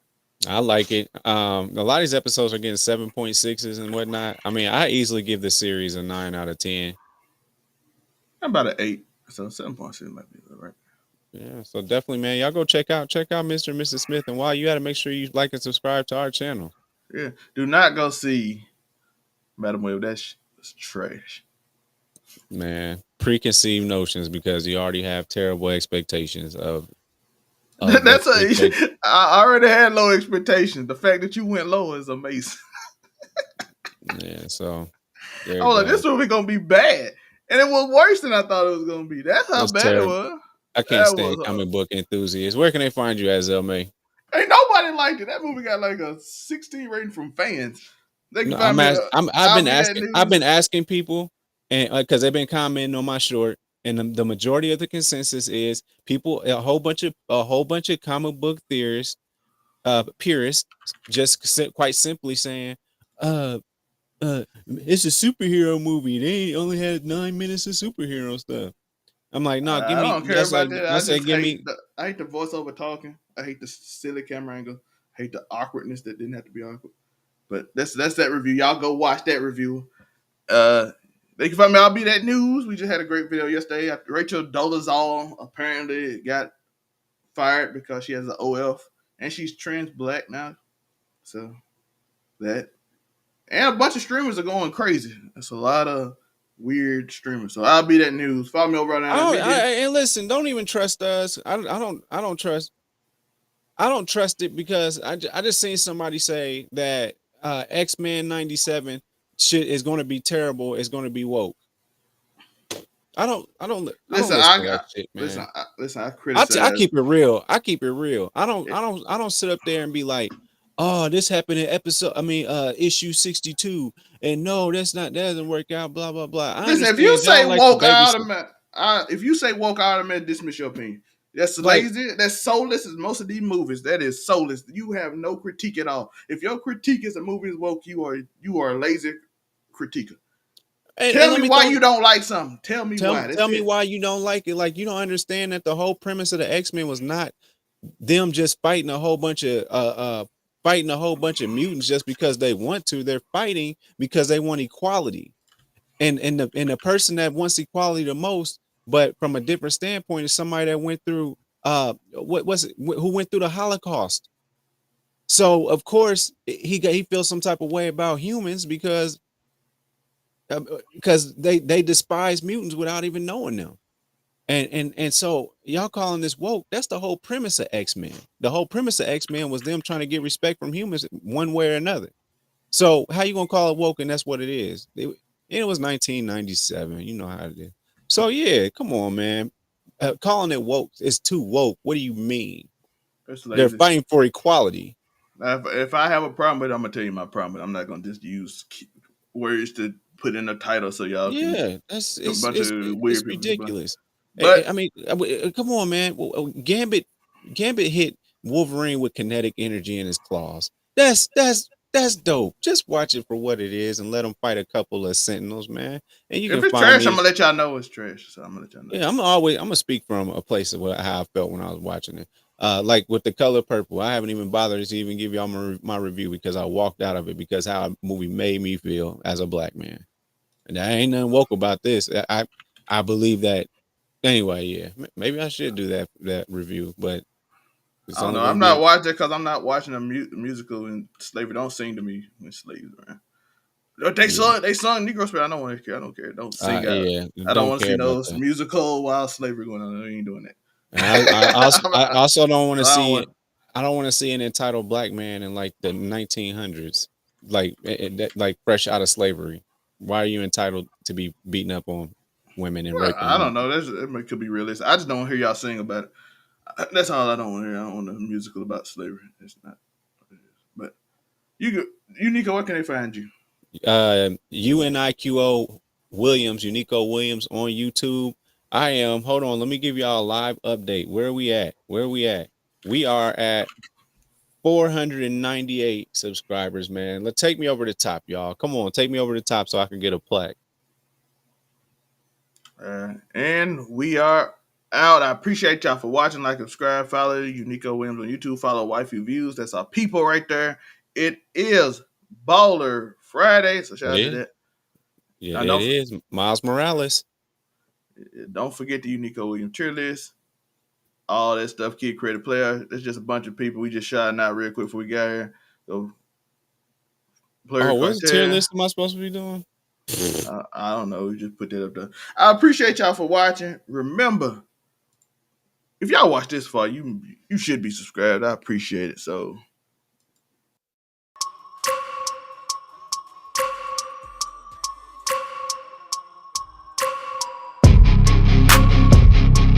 B: I like it. A lot of these episodes are getting 7.6s and whatnot. I mean, I easily give the series a 9 out of 10.
A: I'm about an 8, so 7.6 might be right.
B: Yeah, so definitely, man, y'all go check out Mr. and Mrs. Smith, and while you got to make sure you like and subscribe to our channel.
A: Yeah, do not go see Madam Web. That's trash.
B: Man, preconceived notions because you already have terrible expectations of what
A: That's
B: to expect.
A: I already had low expectations. The fact that you went low is amazing.
B: Yeah, so there
A: I
B: you
A: was like,
B: go.
A: this movie gonna be bad, and it was worse than I thought it was gonna be. That's how
B: That's
A: bad it
B: terrible.
A: was.
B: I can't
A: That
B: stand
A: was.
B: comic book enthusiasts. Where can they find you as May?
A: Ain't nobody liked it. That movie got like a 16 rating from fans. They can
B: No,
A: find me. I'll be that
B: I've
A: news.
B: been asking people, and because they've been commenting on my short, and the majority of the consensus is people a whole bunch of comic book theorists, purists, just quite simply saying, uh, it's a superhero movie. They only had 9 minutes of superhero stuff. I'm like, no, give
A: I
B: me.
A: don't care
B: That's
A: about
B: like
A: that.
B: I
A: I
B: said,
A: just
B: give me.
A: I hate the voiceover talking. I hate the silly camera angle. I hate the awkwardness that didn't have to be awkward. But that's that review. Y'all go watch that review. Uh, they can find me. I'll be that news. We just had a great video yesterday. Rachel Dolezal apparently got fired because she has an OF and she's trans black now. So that and a bunch of streamers are going crazy. It's a lot of weird streamers. So I'll be that news. Follow me over on that media.
B: And listen, don't even trust us. I don't trust it because I just seen somebody say that X-Men 97 shit is going to be terrible. It's going to be woke. I don't
A: Listen,
B: listen to that shit, man.
A: listen. I
B: I
A: criticize.
B: keep it real. I keep it real.
A: It.
B: I don't sit up there and be like, oh, this happened in issue 62, and no, that doesn't work out. Blah blah blah. I
A: Listen, if you
B: understand
A: say
B: y'all like to
A: woke,
B: babysit.
A: if you say woke, I automatically dismiss your opinion. That's
B: Like,
A: lazy. That's soulless. As most of these movies, that is soulless. You have no critique at all. If your critique is a movie is woke, you are a lazy critiquer.
B: and
A: Tell
B: let
A: me
B: me
A: why
B: throw
A: you don't like something. Tell me why.
B: tell
A: That's
B: me
A: it.
B: why you don't like it. Like, you don't understand that the whole premise of the X-Men was not them just fighting a whole bunch of mutants just because they want to. They're fighting because they want equality. And the person that wants equality the most, but from a different standpoint, is somebody that went through what was it? Who went through the Holocaust? So of course he feels some type of way about humans because they despise mutants without even knowing them. And so y'all calling this woke? That's the whole premise of X-Men. The whole premise of X-Men was them trying to get respect from humans one way or another. So how you gonna call it woke? And that's what it is. It was 1997. You know how it is. So yeah, come on, man. Calling it woke is too woke. What do you mean?
A: It's
B: They're
A: lazy.
B: fighting for equality.
A: If I have a problem with it, I'm gonna tell you my problem. But I'm not gonna just use words to put in a title so y'all can
B: Yeah, that's
A: a bunch of
B: it's
A: weird people.
B: ridiculous.
A: But
B: I mean, come on, man. Gambit hit Wolverine with kinetic energy in his claws. That's dope. Just watch it for what it is and let him fight a couple of Sentinels, man. And you
A: if
B: can
A: it's
B: find
A: trash, I'm
B: me.
A: gonna let y'all know it's trash. So I'm gonna let y'all know.
B: Yeah, I'm gonna speak from a place of how I felt when I was watching it. Like with the color purple, I haven't even bothered to even give y'all my review because I walked out of it because how a movie made me feel as a black man. And there ain't nothing woke about this. I believe that anyway. Yeah, maybe I should do that review, but it's
A: I don't
B: only
A: know.
B: gonna
A: I'm
B: be
A: not watching it because I'm not watching a musical in slavery. Don't sing to me when slaves around.
B: yeah,
A: They sung Negro spirit. I don't want to care. I don't care. Don't sing out.
B: yeah.
A: I don't
B: Don't
A: want to see
B: care about
A: no
B: that.
A: musical while slavery going on. I ain't doing that.
B: And I also don't want to
A: I don't
B: see.
A: want.
B: I don't want to see an entitled black man in like the 1900s, like like fresh out of slavery. Why are you entitled to be beating up on women and
A: Well,
B: raping
A: I don't
B: them?
A: know. It could be realistic. I just don't hear y'all sing about it. That's all I don't want to hear. I don't want a musical about slavery. It's not what it is. But Uniqo, where can they find you?
B: UNIQO Uniqo Williams on YouTube. I am. Hold on, let me give y'all a live update. Where are we at? Where are we at? We are at 498 subscribers, man. Let's take me over the top, y'all. Come on, take me over the top so I can get a plaque.
A: And we are out. I appreciate y'all for watching. Like, subscribe, follow Uniqo Williams on YouTube. Follow Wifey Views. That's our people right there. It is Baller Friday, so shout
B: It
A: out to
B: is.
A: that.
B: Yeah,
A: Now,
B: it is. Miles Morales.
A: don't forget the Uniqo Williams tier list. All that stuff, kid creative player. It's just a bunch of people. We just shouting out real quick before we got here. So, player
B: Oh, where's the tier
A: cartel.
B: list am I supposed to be doing?
A: I don't know. We just put that up there. I appreciate y'all for watching. Remember, if y'all watch this far, you should be subscribed. I appreciate it. So